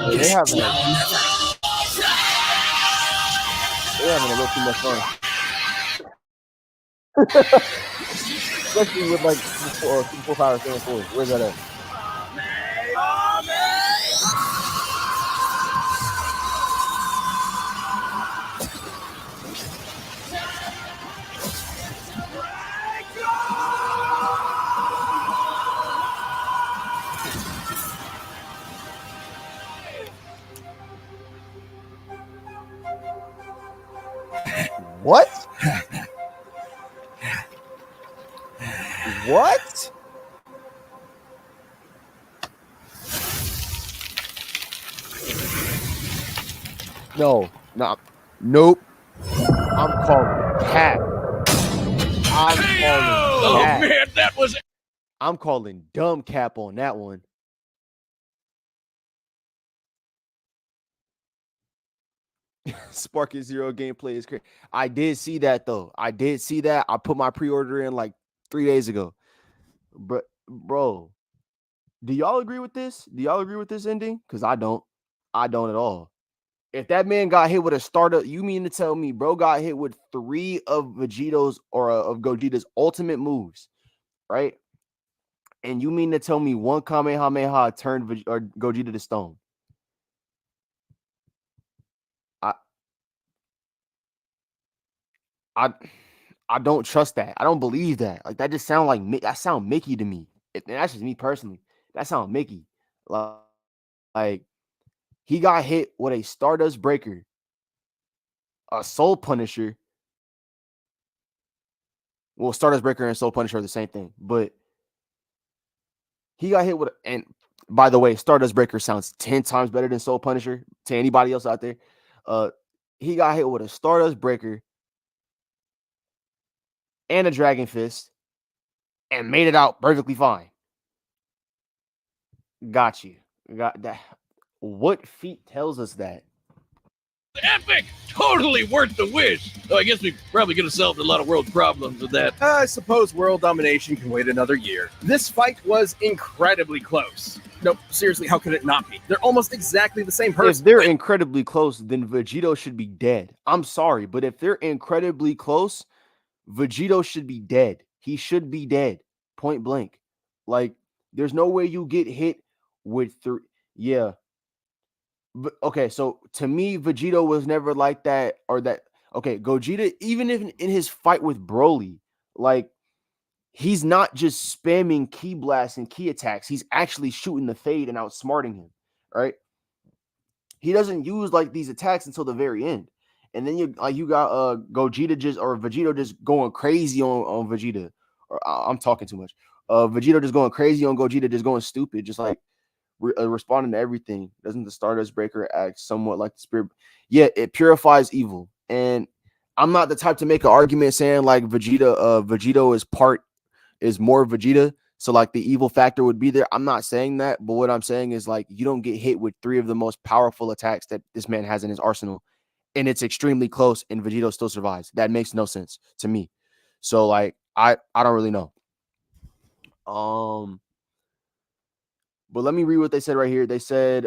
Hey, they're having a little too much fun. Especially with like full power staying forward. Where's that at? What? What? No, nope. I'm calling cap. Oh man, that was. I'm calling dumb cap on that one. Sparking Zero gameplay is crazy. I did see that though. I did see that. I put my pre-order in like 3 days ago. But bro, do y'all agree with this? Do y'all agree with this ending? Because I don't. I don't at all. If that man got hit with a starter, you mean to tell me bro got hit with 3 of Vegeto's or of Gogeta's ultimate moves, right? And you mean to tell me one Kamehameha turned Gogeta to stone? I don't trust that. I don't believe that. Like that just sound like that sound Mickey to me. And that's just me personally. That sound Mickey. Like he got hit with a Stardust Breaker, a Soul Punisher. Well, Stardust Breaker and Soul Punisher are the same thing, but he got hit with, and by the way, Stardust Breaker sounds 10 times better than Soul Punisher to anybody else out there. He got hit with a Stardust Breaker and a Dragon Fist and made it out perfectly fine. Got you. Got that. What feat tells us that? Epic! Totally worth the wish. Though I guess we probably could have solved a lot of world problems with that. I suppose world domination can wait another year. This fight was incredibly close. No, seriously, how could it not be? They're almost exactly the same person. If they're incredibly close, then Vegito should be dead. I'm sorry, but if they're incredibly close, Vegito should be dead. He should be dead. Point blank. Like, there's no way you get hit with 3. Yeah. But, okay, so to me, Vegito was never like that or that. Okay, Gogeta, even if in his fight with Broly, like, he's not just spamming key blasts and key attacks. He's actually shooting the fade and outsmarting him, right? He doesn't use like these attacks until the very end. And then you got Gogeta just or Vegito just going crazy on Vegeta. Or I'm talking too much. Vegito just going crazy on Gogeta, just going stupid, just like responding to everything. Doesn't the Stardust Breaker act somewhat like the Spirit? Yeah, it purifies evil. And I'm not the type to make an argument saying like Vegito is more Vegeta, so like the evil factor would be there. I'm not saying that, but what I'm saying is like you don't get hit with 3 of the most powerful attacks that this man has in his arsenal, and it's extremely close, and Vegito still survives. That makes no sense to me. So like I don't really know. But let me read what they said right here. They said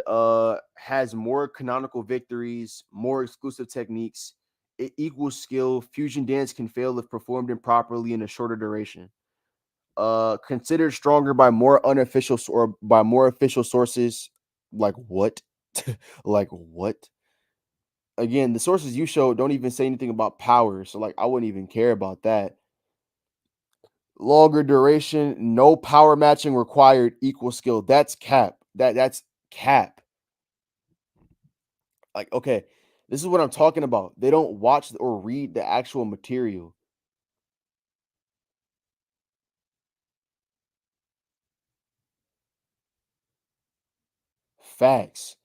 has more canonical victories, more exclusive techniques, it equals skill. Fusion dance can fail if performed improperly in a shorter duration. Considered stronger by more unofficial or by more official sources. Like what? Like what? Again, the sources you show don't even say anything about power, so like I wouldn't even care about that. Longer duration, no power matching required, equal skill. That's cap. That's cap. Like, okay, this is what I'm talking about. They don't watch or read the actual material. Facts.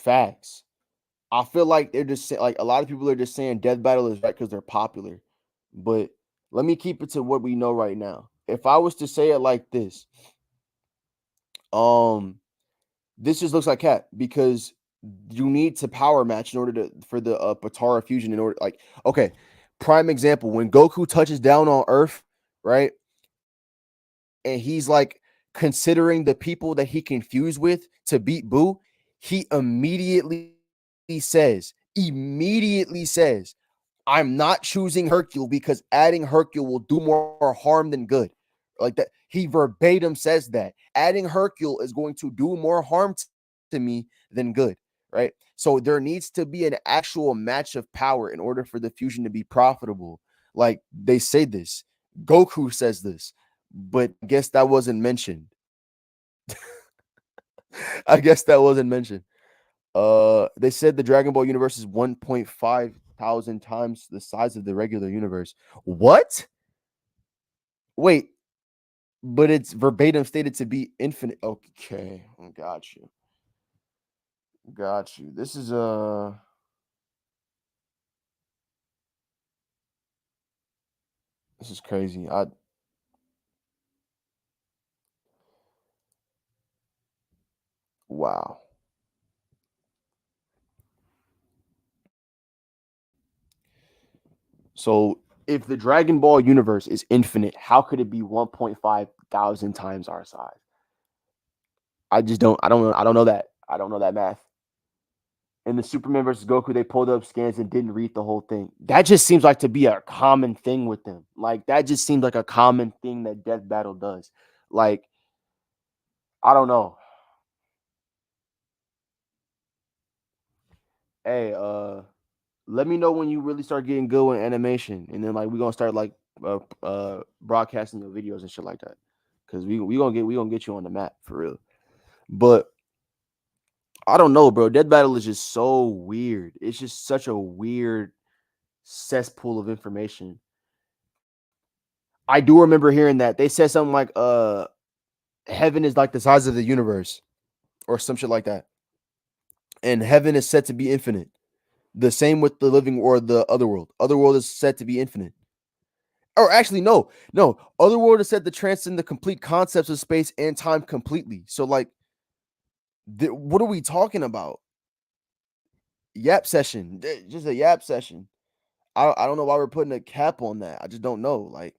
facts. I feel like they're just like a lot of people are just saying Death Battle is right because they're popular. But let me keep it to what we know right now. If I was to say it like this just looks like cat because you need to power match in order to for the Potara fusion in order like okay, prime example when Goku touches down on Earth, right? And he's like considering the people that he can fuse with to beat Boo, he immediately says, I'm not choosing Hercule because adding Hercule will do more harm than good. Like that, he verbatim says that adding Hercule is going to do more harm to me than good, right? So there needs to be an actual match of power in order for the fusion to be profitable. Like they say this, Goku says this, but I guess that wasn't mentioned. I guess that wasn't mentioned. They said the Dragon Ball universe is 1.5 thousand times the size of the regular universe. What? Wait, but it's verbatim stated to be infinite. Okay, got you. Got you. This is crazy. Wow. So if the Dragon Ball universe is infinite, how could it be 1.5 thousand times our size? I don't know that. I don't know that math. In the Superman versus Goku, they pulled up scans and didn't read the whole thing. That just seems like to be a common thing with them. Like that just seems like a common thing that Death Battle does. Like, I don't know. Hey, let me know when you really start getting good with animation, and then like we're gonna start like broadcasting your videos and shit like that. Cause we gonna get you on the map for real. But I don't know, bro. Death Battle is just so weird. It's just such a weird cesspool of information. I do remember hearing that they said something like heaven is like the size of the universe or some shit like that. And heaven is said to be infinite. The same with the living or the otherworld. Otherworld is said to be infinite. Or actually, no. Otherworld is said to transcend the complete concepts of space and time completely. So, like, what are we talking about? Yap session. Just a yap session. I don't know why we're putting a cap on that. I just don't know. Like,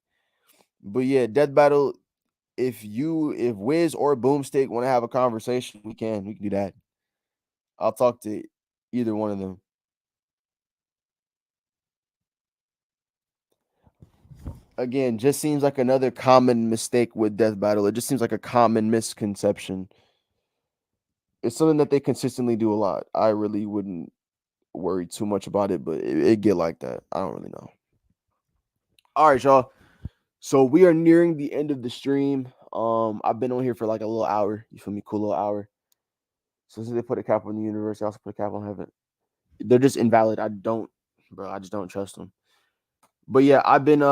but yeah, Death Battle. If Wiz or Boomstick want to have a conversation, we can do that. I'll talk to either one of them. Again, just seems like another common mistake with Death Battle. It just seems like a common misconception. It's something that they consistently do a lot. I really wouldn't worry too much about it, but it get like that. I don't really know. All right, y'all. So we are nearing the end of the stream. I've been on here for like a little hour. You feel me? Cool little hour. So since they put a cap on the universe, they also put a cap on heaven. They're just invalid. I just don't trust them. But yeah, I've been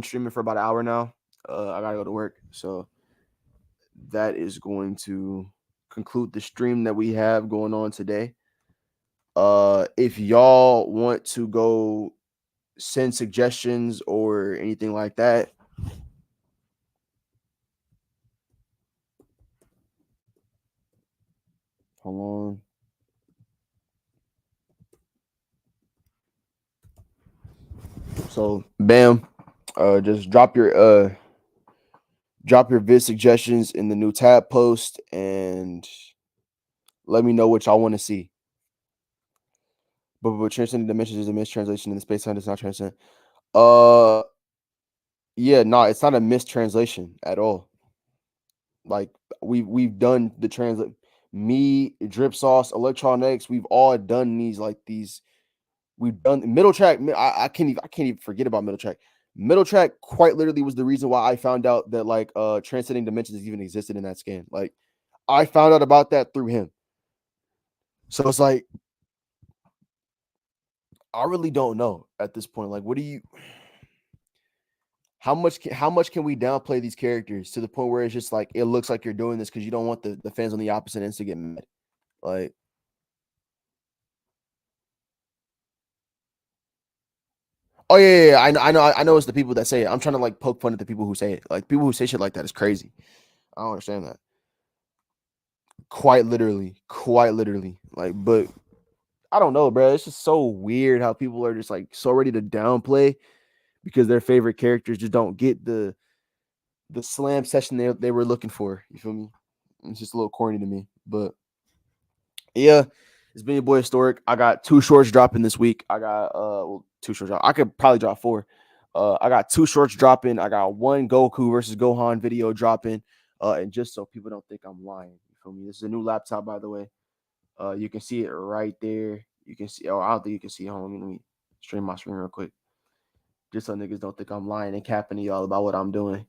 streaming for about an hour now. I gotta go to work, so that is going to conclude the stream that we have going on today. If y'all want to go send suggestions or anything like that, hold on. So bam, just drop your vid suggestions in the new tab post and let me know what y'all want to see. But transcending dimensions is a mistranslation in the space time does not transcend. Yeah, no, it's not a mistranslation at all. Like we've done the translate. Me, Drip Sauce, Electronics, we've all done these. We've done middle track. I can't even forget about middle track. Middle track quite literally was the reason why I found out that like transcending dimensions even existed in that scan. Like I found out about that through him. So it's like I really don't know at this point. Like, how much can we downplay these characters to the point where it's just like it looks like you're doing this because you don't want the fans on the opposite ends to get mad? Like, oh yeah. I know it's the people that say it. I'm trying to like poke fun at the people who say it. Like people who say shit like that is crazy. I don't understand that. Quite literally. Like, but I don't know, bro. It's just so weird how people are just like so ready to downplay because their favorite characters just don't get the slam session they were looking for. You feel me? It's just a little corny to me. But yeah, it's been your boy Historic. I got 2 shorts dropping this week. I got 2 shorts. I could probably drop 4. I got 2 shorts dropping. I got 1 Goku versus Gohan video dropping. And just so people don't think I'm lying, you feel me? This is a new laptop, by the way. You can see it right there. You can see. Oh, I don't think you can see it. Hold on, let me stream my screen real quick, just so niggas don't think I'm lying and capping to y'all about what I'm doing.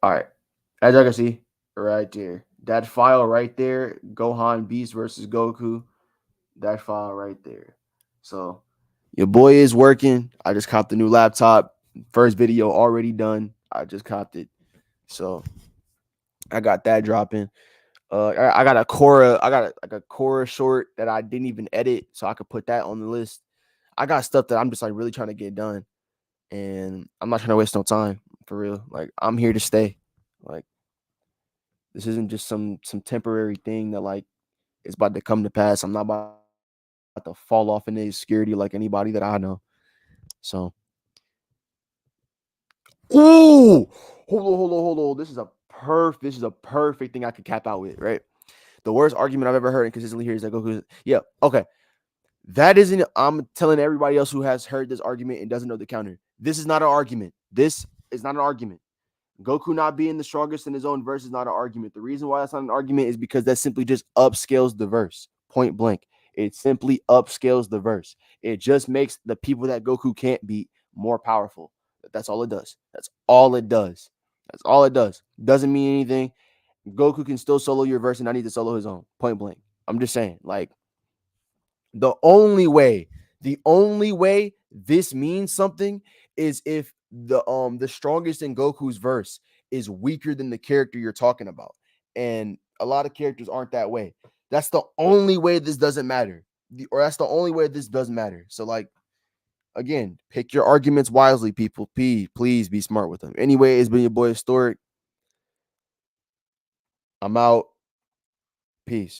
All right, as y'all can see right there, that file right there, Gohan Beast versus Goku, that file right there. So your boy is working. I just copped the new laptop. First video already done. I just copped it, so I got that dropping. I got a Korra short that I didn't even edit, so I could put that on the list. I got stuff that I'm just like really trying to get done, and I'm not trying to waste no time for real. Like I'm here to stay. Like this isn't just some temporary thing that like is about to come to pass. I'm not about to fall off into obscurity like anybody that I know. So, ooh, hold on. This is a perfect thing I could cap out with, right? The worst argument I've ever heard and consistently hear is that Goku. Yeah, okay. That isn't. I'm telling everybody else who has heard this argument and doesn't know the counter. This is not an argument. This is not an argument. Goku not being the strongest in his own verse is not an argument. The reason why that's not an argument is because that simply just upscales the verse. Point blank. It simply upscales the verse. It just makes the people that Goku can't beat more powerful. That's all it does. That's all it does. Doesn't mean anything. Goku can still solo your verse and I need to solo his own. Point blank. I'm just saying, like, the only way this means something is if the strongest in Goku's verse is weaker than the character you're talking about. And a lot of characters aren't that way. That's the only way this doesn't matter. That's the only way this doesn't matter. So, like, again, pick your arguments wisely, people. Please be smart with them. Anyway, it's been your boy Historic. I'm out. Peace.